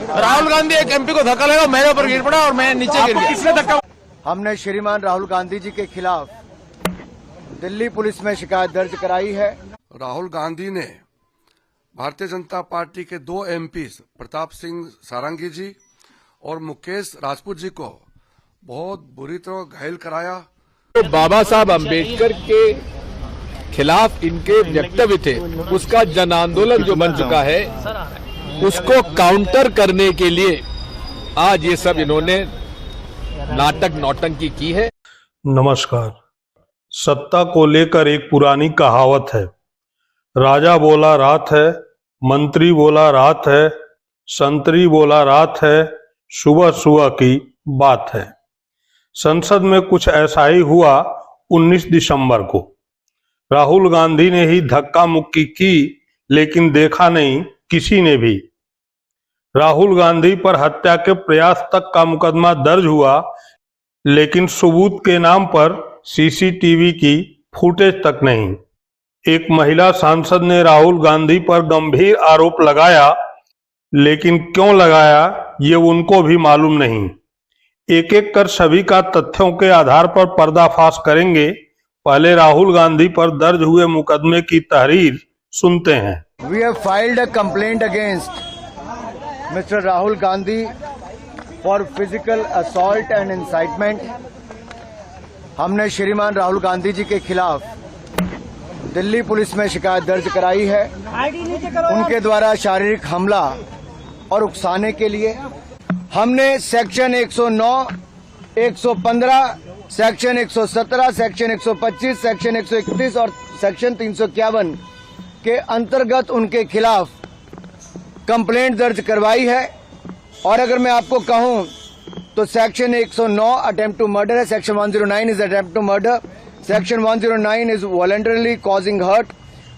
राहुल गांधी एक एमपी को धक्का लगा, मेरे ऊपर गिर पड़ा और मैं नीचे गिर गया। किसने धक्का? हमने श्रीमान राहुल गांधी जी के खिलाफ दिल्ली पुलिस में शिकायत दर्ज कराई है। राहुल गांधी ने भारतीय जनता पार्टी के 2 एमपी प्रताप सिंह सारंगी जी और मुकेश राजपूत जी को बहुत बुरी तरह घायल कराया। तो बाबा साहब अम्बेडकर के खिलाफ इनके वक्तव्य थे, उसका जन आंदोलन जो बन चुका है, उसको काउंटर करने के लिए आज ये सब इन्होंने नाटक नौटंकी की है। नमस्कार। सत्ता को लेकर एक पुरानी कहावत है, राजा बोला रात है, मंत्री बोला रात है, संतरी बोला रात है, सुबह सुबह की बात है। संसद में कुछ ऐसा ही हुआ 19 दिसंबर को। राहुल गांधी ने ही धक्का मुक्की की, लेकिन देखा नहीं किसी ने भी। राहुल गांधी पर हत्या के प्रयास तक का मुकदमा दर्ज हुआ, लेकिन सबूत के नाम पर सीसीटीवी की फुटेज तक नहीं। एक महिला सांसद ने राहुल गांधी पर गंभीर आरोप लगाया, लेकिन क्यों लगाया ये उनको भी मालूम नहीं। एक एक कर सभी का तथ्यों के आधार पर पर्दाफाश करेंगे। पहले राहुल गांधी पर दर्ज हुए मुकदमे की तहरीर सुनते हैं। We have filed a complaint against mister Rahul Gandhi for physical assault and incitement. हमने श्रीमान राहुल गांधी जी के खिलाफ दिल्ली पुलिस में शिकायत दर्ज कराई है। उनके द्वारा शारीरिक हमला और उकसाने के लिए हमने सेक्शन 109, 115, सेक्शन 117, सेक्शन 125, सेक्शन 131 और सेक्शन 351 के अंतर्गत उनके खिलाफ कंप्लेंट दर्ज करवाई है। और अगर मैं आपको कहूं तो सेक्शन 109 अटेम्प्ट टू मर्डर है, section 109 is attempt to murder, section 109 is voluntarily causing hurt,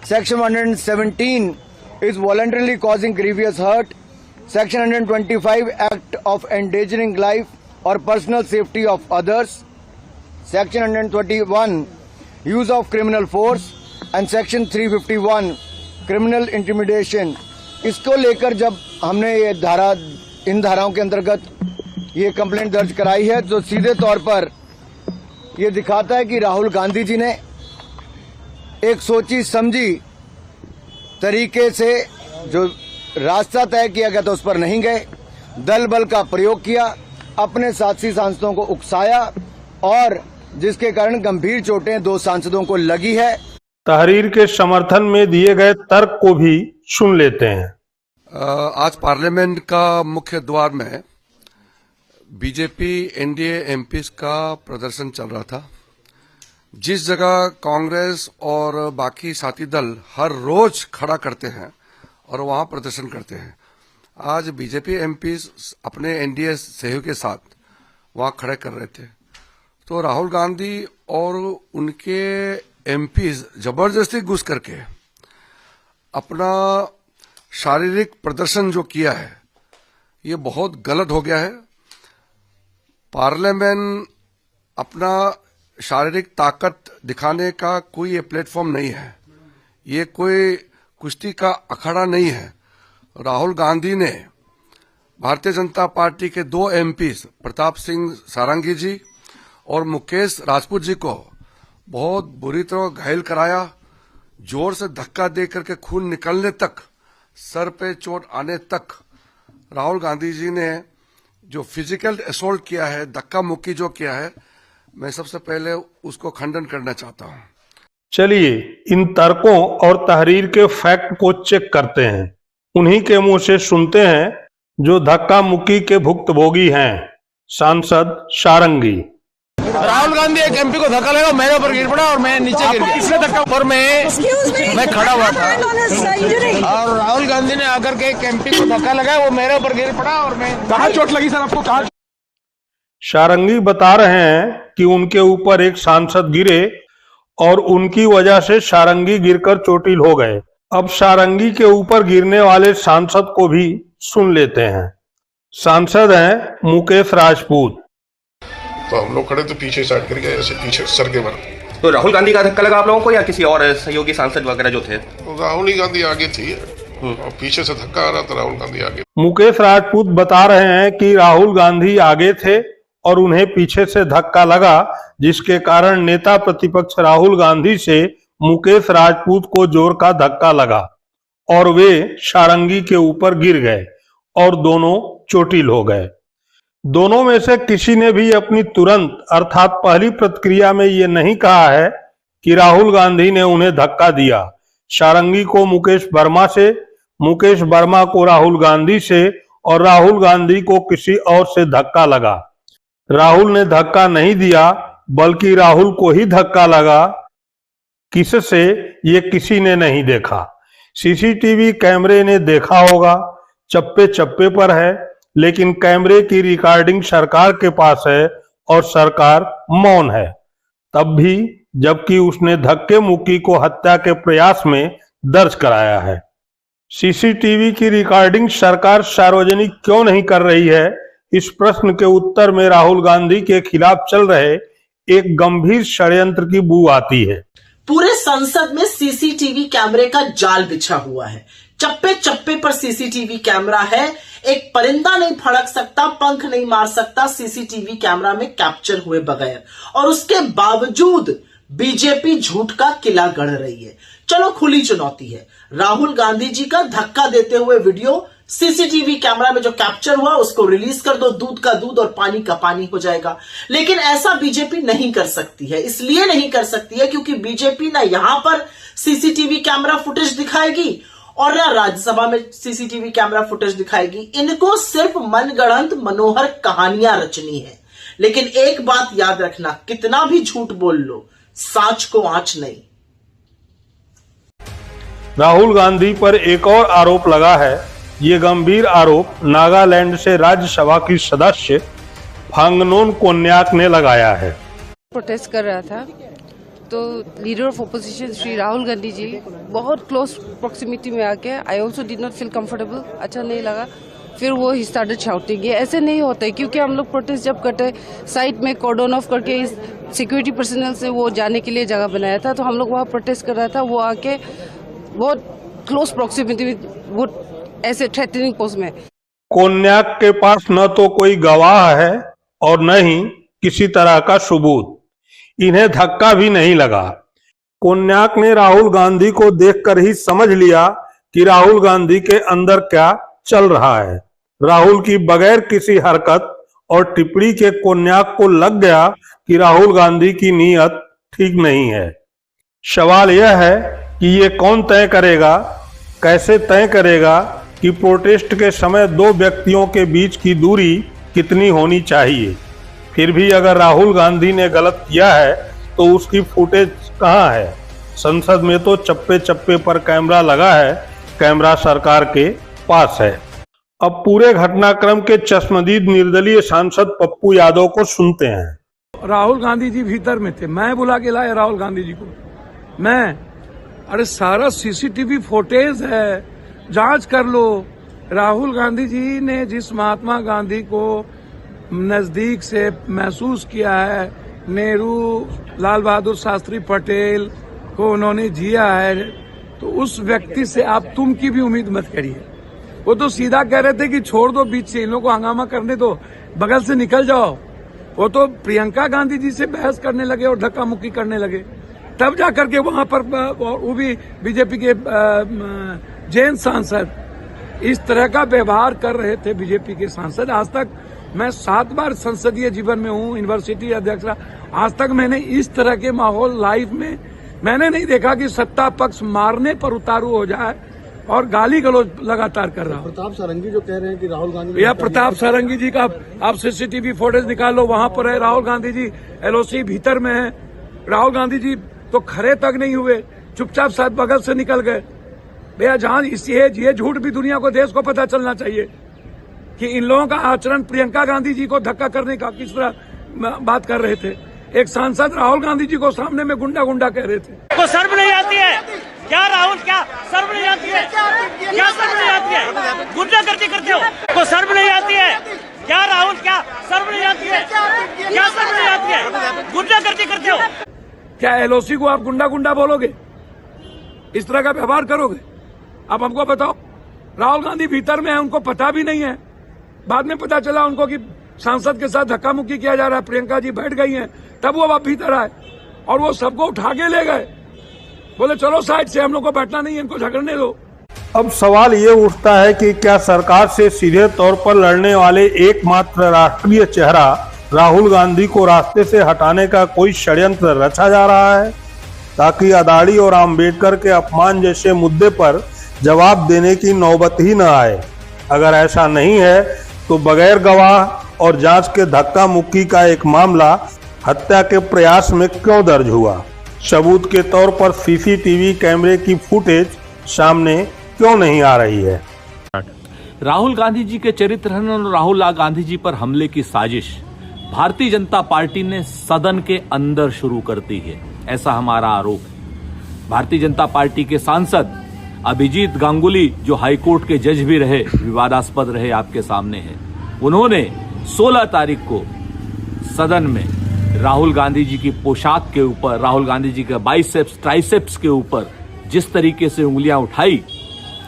section 117 is voluntarily causing grievous hurt, section 125 act of endangering life और personal safety of others, section 121 use of criminal force and section 351 criminal intimidation. इसको लेकर जब हमने इन धाराओं के अंतर्गत ये complaint दर्ज कराई है, तो सीधे तौर पर ये दिखाता है कि राहुल गांधी जी ने एक सोची समझी तरीके से जो रास्ता तय किया गया था उस पर नहीं गए, दल बल का प्रयोग किया, अपने साथी सांसदों को उकसाया और जिसके कारण गंभीर चोटें 2 सांसदों को लगी है। तहरीर के समर्थन में दिए गए तर्क को भी सुन लेते हैं। आज पार्लियामेंट का मुख्य द्वार में बीजेपी एनडीए एमपीज का प्रदर्शन चल रहा था। जिस जगह कांग्रेस और बाकी साथी दल हर रोज खड़ा करते हैं और वहां प्रदर्शन करते हैं, आज बीजेपी एमपीज अपने एनडीए सहयोग के साथ वहां खड़े कर रहे थे। तो राहुल गांधी और उनके एमपीज जबरदस्ती घुस करके अपना शारीरिक प्रदर्शन जो किया है, ये बहुत गलत हो गया है। पार्लियामेंट अपना शारीरिक ताकत दिखाने का कोई ये प्लेटफॉर्म नहीं है, ये कोई कुश्ती का अखाड़ा नहीं है। राहुल गांधी ने भारतीय जनता पार्टी के 2 एमपीज प्रताप सिंह सारंगी जी और मुकेश राजपूत जी को बहुत बुरी तरह घायल कराया। जोर से धक्का दे करके खून निकलने तक, सर पे चोट आने तक राहुल गांधी जी ने जो फिजिकल असॉल्ट किया है, धक्का मुक्की जो किया है, मैं सबसे पहले उसको खंडन करना चाहता हूं। चलिए इन तर्कों और तहरीर के फैक्ट को चेक करते हैं। उन्हीं के मुंह से सुनते हैं जो धक्का मुक्की के भुक्तभोगी हैं, सांसद सारंगी। राहुल गांधी एक एमपी को धक्का लगा, मेरे ऊपर गिर पड़ा और मैं नीचे गिर गया। किसने धक्का? और मैं खड़ा हुआ था और राहुल गांधी ने आकर के एक एमपी को धक्का लगाया, वो मेरे ऊपर गिर पड़ा और मैं। कहाँ चोट लगी सर आपको? कहाँ? सारंगी बता रहे हैं कि उनके ऊपर एक सांसद गिरे और उनकी वजह से सारंगी गिरकर चोटिल हो गए। अब सारंगी के ऊपर गिरने वाले सांसद को भी सुन लेते हैं। सांसद हैं मुकेश राजपूत। तो हम लोग खड़े तो पीछे साइड करके ऐसे पीछे सर के बल। तो राहुल गांधी का धक्का लगा आप लोगों को या किसी और सहयोगी सांसद वगैरह जो थे? राहुल ही गांधी आगे थी, और पीछे से धक्का आ रहा था, राहुल गांधी आगे। मुकेश राजपूत बता रहे हैं कि राहुल गांधी आगे थे और उन्हें पीछे से धक्का लगा, जिसके कारण नेता प्रतिपक्ष राहुल गांधी से मुकेश राजपूत को जोर का धक्का लगा और वे सारंगी के ऊपर गिर गए और दोनों चोटिल हो गए। दोनों में से किसी ने भी अपनी तुरंत अर्थात पहली प्रतिक्रिया में ये नहीं कहा है कि राहुल गांधी ने उन्हें धक्का दिया। सारंगी को मुकेश वर्मा से, मुकेश वर्मा को राहुल गांधी से और राहुल गांधी को किसी और से धक्का लगा। राहुल ने धक्का नहीं दिया, बल्कि राहुल को ही धक्का लगा। किससे, ये किसी ने नहीं देखा। सीसीटीवी कैमरे ने देखा होगा, चप्पे चप्पे पर है, लेकिन कैमरे की रिकॉर्डिंग सरकार के पास है और सरकार मौन है। तब भी जबकि उसने धक्के मुक्की को हत्या के प्रयास में दर्ज कराया है। सीसीटीवी की रिकॉर्डिंग सरकार सार्वजनिक क्यों नहीं कर रही है, इस प्रश्न के उत्तर में राहुल गांधी के खिलाफ चल रहे एक गंभीर षड्यंत्र की बू आती है। पूरे संसद में सीसीटीवी कैमरे का जाल बिछा हुआ है, चप्पे चप्पे पर सीसीटीवी कैमरा है। एक परिंदा नहीं फड़क सकता, पंख नहीं मार सकता सीसीटीवी कैमरा में कैप्चर हुए बगैर, और उसके बावजूद बीजेपी झूठ का किला गढ़ रही है। चलो खुली चुनौती है, राहुल गांधी जी का धक्का देते हुए वीडियो सीसीटीवी कैमरा में जो कैप्चर हुआ उसको रिलीज कर दो, दूध का दूध और पानी का पानी हो जाएगा। लेकिन ऐसा बीजेपी नहीं कर सकती है। इसलिए नहीं कर सकती है क्योंकि बीजेपी ना यहां पर सीसीटीवी कैमरा फुटेज दिखाएगी और ना राज्यसभा में सीसीटीवी कैमरा फुटेज दिखाएगी। इनको सिर्फ मनगढ़ंत मनोहर कहानियां रचनी है। लेकिन एक बात याद रखना, कितना भी झूठ बोल लो, सांच को आंच नहीं। राहुल गांधी पर एक और आरोप लगा है। ये गंभीर आरोप नागालैंड से राज्यसभा की सदस्य फांगनोन कोन्याक ने लगाया है। प्रोटेस्ट कर रहा था तो leader of opposition Shri Rahul Gandhi ji बहुत क्लोज प्रॉक्सिमिटी में आके I also did not feel comfortable, अच्छा नहीं लगा। फिर वो ही स्टार्टेड शाउटिंग। ये ऐसे नहीं होते, क्योंकि हम लोग प्रोटेस्ट जब करते साइड में कॉर्डन ऑफ करके इस सिक्योरिटी पर्सनल से वो जाने के लिए जगह बनाया था, तो हम लोग वहाँ प्रोटेस्ट कर रहा था। वो आके बहुत क्लोज प्रॉक्सिमिटी में वो ऐसे थ्रेटनिंग पोज में। कोन्याक के पास न तो कोई गवाह है और न ही किसी तरह का सबूत। इन्हें धक्का भी नहीं लगा। कोन्याक ने राहुल गांधी को देखकर ही समझ लिया कि राहुल गांधी के अंदर क्या चल रहा है। राहुल की बगैर किसी हरकत और टिप्पणी के कोन्याक को लग गया कि राहुल गांधी की नीयत ठीक नहीं है। सवाल यह है कि ये कौन तय करेगा, कैसे तय करेगा कि प्रोटेस्ट के समय दो व्यक्तियों के बीच की दूरी कितनी होनी चाहिए। फिर भी अगर राहुल गांधी ने गलत किया है तो उसकी फुटेज कहाँ है। संसद में तो चप्पे चप्पे पर कैमरा लगा है, कैमरा सरकार के पास है। अब पूरे घटनाक्रम के चश्मदीद निर्दलीय सांसद पप्पू यादव को सुनते हैं। राहुल गांधी जी भीतर में थे, मैं बुला के लाया राहुल गांधी जी को। अरे सारा सीसीटीवी फुटेज है, जांच कर लो। राहुल गांधी जी ने जिस महात्मा गांधी को नजदीक से महसूस किया है, नेहरू, लाल बहादुर शास्त्री पटेल को उन्होंने जिया है, तो उस व्यक्ति से आप तुम की भी उम्मीद मत करिए। वो तो सीधा कह रहे थे कि छोड़ दो बीच से, इन लोगों को हंगामा करने दो, बगल से निकल जाओ। वो तो प्रियंका गांधी जी से बहस करने लगे और धक्का मुक्की करने लगे, तब जाकर के वहां पर वो भी बीजेपी के जैन सांसद इस तरह का व्यवहार कर रहे थे। बीजेपी के सांसद, आज तक मैं 7 बार संसदीय जीवन में हूँ, यूनिवर्सिटी अध्यक्ष, आज तक मैंने इस तरह के माहौल लाइफ में मैंने नहीं देखा कि सत्ता पक्ष मारने पर उतारू हो जाए और गाली गलौज लगातार कर रहा हूँ। प्रताप सारंगी जो कह रहे हैं कि राहुल गांधी, या प्रताप सारंगी जी का आप सीसीटीवी फुटेज निकालो, वहां पर है राहुल गांधी जी, एलओसी भीतर में है। राहुल गांधी जी तो खड़े तक नहीं हुए, चुपचाप साथ बगल से निकल गए। भैया जहां ये झूठ भी दुनिया को, देश को पता चलना चाहिए कि इन लोगों का आचरण प्रियंका गांधी जी को धक्का करने का किस तरह बात कर रहे थे। एक सांसद राहुल गांधी जी को सामने में गुंडा गुंडा कह रहे थे। को शर्म नहीं आती है क्या राहुल? क्या शर्म नहीं आती है? क्या शर्म नहीं आती है? गुंडा करते हो को शर्म नहीं आती है क्या राहुल? क्या शर्म नहीं आती है? क्या शर्म नहीं आती है? गुंडा करते हो। क्या एलओसी को आप गुंडा गुंडा बोलोगे? इस तरह का व्यवहार करोगे? आप हमको बताओ। राहुल गांधी भीतर में है, उनको पता भी नहीं है। बाद में पता चला उनको कि सांसद के साथ धक्का मुक्की किया जा रहा है, प्रियंका जी बैठ गई हैं, तब वो अब भीतर आए और वो सबको उठा के ले गए, बोले चलो साइड से, हम लोग को बैठना नहीं है, इनको झगड़ने दो। अब सवाल ये उठता है कि क्या सरकार से सीधे तौर पर लड़ने वाले एकमात्र राष्ट्रीय चेहरा राहुल गांधी को रास्ते से हटाने का कोई षड्यंत्र रचा जा रहा है, ताकि अदाड़ी और आम्बेडकर के अपमान जैसे मुद्दे पर जवाब देने की नौबत ही न आए। अगर ऐसा नहीं है तो बगैर गवाह और जांच के धक्का मुक्की का एक मामला हत्या के प्रयास में क्यों दर्ज हुआ? सबूत के तौर पर सीसीटीवी कैमरे की फुटेज सामने क्यों नहीं आ रही है? राहुल गांधी जी के चरित्र हनन और राहुल गांधी जी पर हमले की साजिश भारतीय जनता पार्टी ने सदन के अंदर शुरू कर दी है, ऐसा हमारा आरोप है। भारतीय जनता पार्टी के सांसद अभिजीत गांगुली, जो हाईकोर्ट के जज भी रहे, विवादास्पद रहे, आपके सामने है, उन्होंने 16 तारीख को सदन में राहुल गांधी जी की पोशाक के ऊपर, राहुल गांधी जी के बाइसेप्स ट्राइसेप्स के ऊपर जिस तरीके से उंगलियां उठाई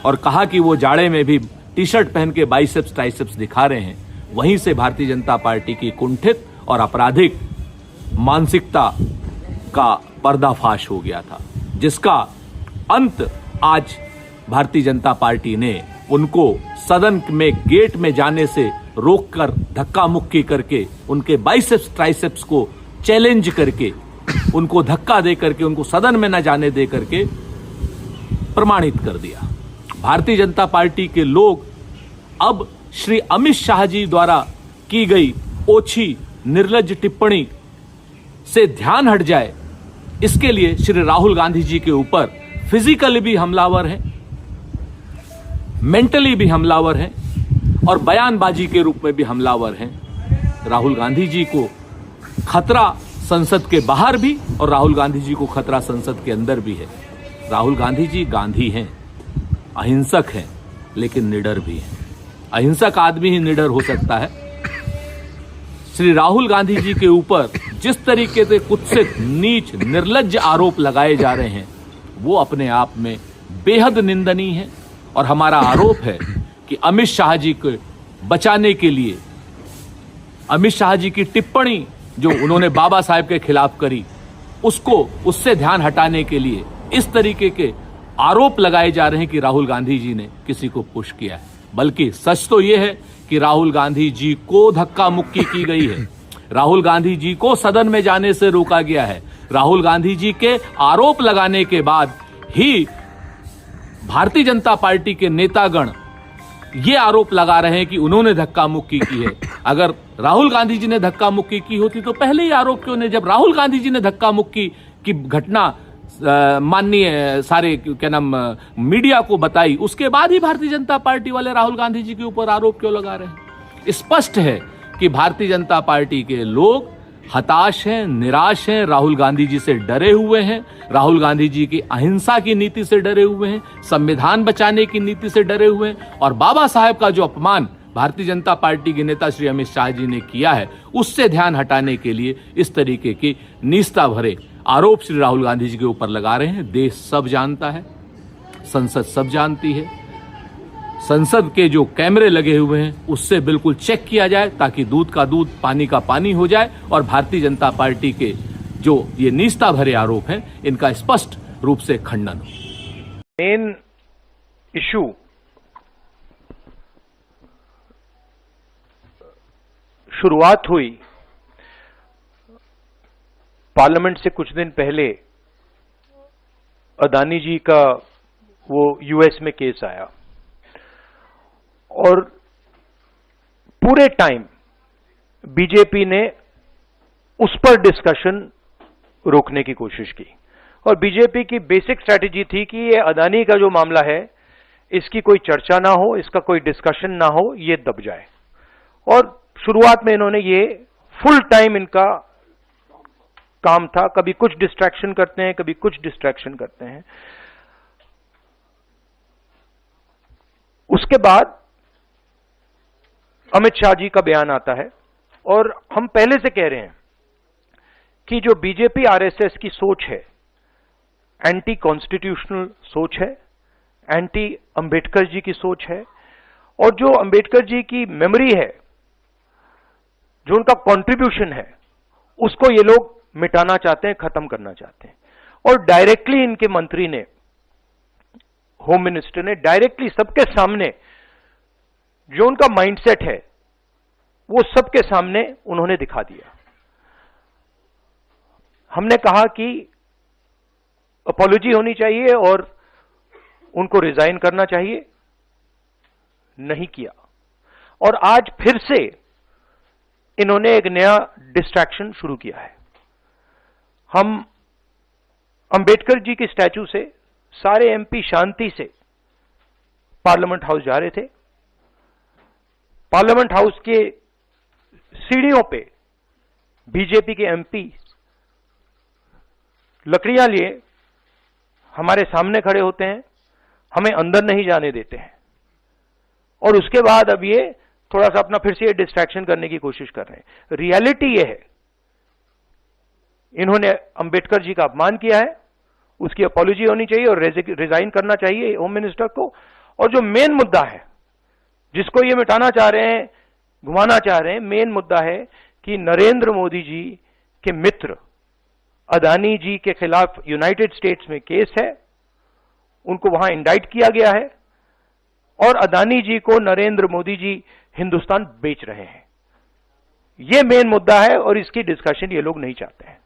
और कहा कि वो जाड़े में भी टी शर्ट पहन के बाइसेप्स ट्राइसेप्स दिखा रहे हैं, वहीं से भारतीय जनता पार्टी की कुंठित और आपराधिक मानसिकता का पर्दाफाश हो गया था, जिसका अंत आज भारतीय जनता पार्टी ने उनको सदन में गेट में जाने से रोककर धक्का मुक्की करके, उनके बाइसेप्स ट्राइसेप्स को चैलेंज करके, उनको धक्का दे करके, उनको सदन में न जाने दे करके प्रमाणित कर दिया। भारतीय जनता पार्टी के लोग अब श्री अमित शाह जी द्वारा की गई ओछी निर्लज्ज टिप्पणी से ध्यान हट जाए, इसके लिए श्री राहुल गांधी जी के ऊपर फिजिकली भी हमलावर हैं, मेंटली भी हमलावर हैं और बयानबाजी के रूप में भी हमलावर हैं। राहुल गांधी जी को खतरा संसद के बाहर भी और राहुल गांधी जी को खतरा संसद के अंदर भी है। राहुल गांधी जी गांधी हैं, अहिंसक हैं, लेकिन निडर भी हैं। अहिंसक आदमी ही निडर हो सकता है। श्री राहुल गांधी जी के ऊपर जिस तरीके से कुत्सित, नीच, निर्लज्ज आरोप लगाए जा रहे हैं, वो अपने आप में बेहद निंदनीय है। और हमारा आरोप है कि अमित शाह जी को बचाने के लिए, अमित शाह जी की टिप्पणी जो उन्होंने बाबा साहेब के खिलाफ करी, उससे ध्यान हटाने के लिए इस तरीके के आरोप लगाए जा रहे हैं कि राहुल गांधी जी ने किसी को पुश किया है। बल्कि सच तो यह है कि राहुल गांधी जी को धक्का मुक्की की गई है, राहुल गांधी जी को सदन में जाने से रोका गया है। राहुल गांधी जी के आरोप लगाने के बाद ही भारतीय जनता पार्टी के नेतागण ये आरोप लगा रहे हैं कि उन्होंने धक्का मुक्की की है। अगर राहुल गांधी जी ने धक्का मुक्की की होती तो पहले ही आरोप क्यों नहीं? जब राहुल गांधी जी ने धक्का मुक्की की घटना माननीय सारे क्या नाम मीडिया को बताई, उसके बाद ही भारतीय जनता पार्टी वाले राहुल गांधी जी के ऊपर आरोप क्यों लगा रहे हैं? स्पष्ट है कि भारतीय जनता पार्टी के लोग हताश हैं, निराश हैं, राहुल गांधी जी से डरे हुए हैं, राहुल गांधी जी की अहिंसा की नीति से डरे हुए हैं, संविधान बचाने की नीति से डरे हुए हैं और बाबा साहेब का जो अपमान भारतीय जनता पार्टी के नेता श्री अमित शाह जी ने किया है, उससे ध्यान हटाने के लिए इस तरीके की नीचता भरे आरोप श्री राहुल गांधी जी के ऊपर लगा रहे हैं। देश सब जानता है, संसद सब जानती है, संसद के जो कैमरे लगे हुए हैं उससे बिल्कुल चेक किया जाए ताकि दूध का दूध, पानी का पानी हो जाए और भारतीय जनता पार्टी के जो ये नीचता भरे आरोप हैं इनका स्पष्ट रूप से खंडन हो। मेन इशू शुरुआत हुई पार्लियामेंट से कुछ दिन पहले, अदानी जी का वो यूएस में केस आया और पूरे टाइम बीजेपी ने उस पर डिस्कशन रोकने की कोशिश की और बीजेपी की बेसिक स्ट्रैटेजी थी कि ये अदानी का जो मामला है इसकी कोई चर्चा ना हो, इसका कोई डिस्कशन ना हो, ये दब जाए। और शुरुआत में इन्होंने ये फुल टाइम इनका काम था, कभी कुछ डिस्ट्रैक्शन करते हैं, कभी कुछ डिस्ट्रैक्शन करते हैं। उसके बाद अमित शाह जी का बयान आता है और हम पहले से कह रहे हैं कि जो बीजेपी आरएसएस की सोच है एंटी कॉन्स्टिट्यूशनल सोच है, एंटी अंबेडकर जी की सोच है, और जो अंबेडकर जी की मेमोरी है, जो उनका कंट्रीब्यूशन है, उसको ये लोग मिटाना चाहते हैं, खत्म करना चाहते हैं। और डायरेक्टली इनके मंत्री ने, होम मिनिस्टर ने डायरेक्टली सबके सामने जो उनका माइंडसेट है वो सबके सामने उन्होंने दिखा दिया। हमने कहा कि अपॉलॉजी होनी चाहिए और उनको रिजाइन करना चाहिए, नहीं किया। और आज फिर से इन्होंने एक नया डिस्ट्रैक्शन शुरू किया है। हम अंबेडकर जी की स्टैचू से सारे एमपी शांति से पार्लियामेंट हाउस जा रहे थे। पार्लियामेंट हाउस के सीढ़ियों पे बीजेपी के एमपी लकड़ियां लिए हमारे सामने खड़े होते हैं, हमें अंदर नहीं जाने देते हैं, और उसके बाद अब ये थोड़ा सा अपना फिर से डिस्ट्रैक्शन करने की कोशिश कर रहे हैं। रियलिटी ये है, इन्होंने अंबेडकर जी का अपमान किया है, उसकी अपॉलॉजी होनी चाहिए और रिजाइन करना चाहिए होम मिनिस्टर को। और जो मेन मुद्दा है जिसको ये मिटाना चाह रहे हैं, घुमाना चाह रहे हैं, मेन मुद्दा है कि नरेंद्र मोदी जी के मित्र अदानी जी के खिलाफ यूनाइटेड स्टेट्स में केस है, उनको वहां इंडाइट किया गया है, और अदानी जी को नरेंद्र मोदी जी हिंदुस्तान बेच रहे हैं। यह मेन मुद्दा है और इसकी डिस्कशन ये लोग नहीं चाहते हैं।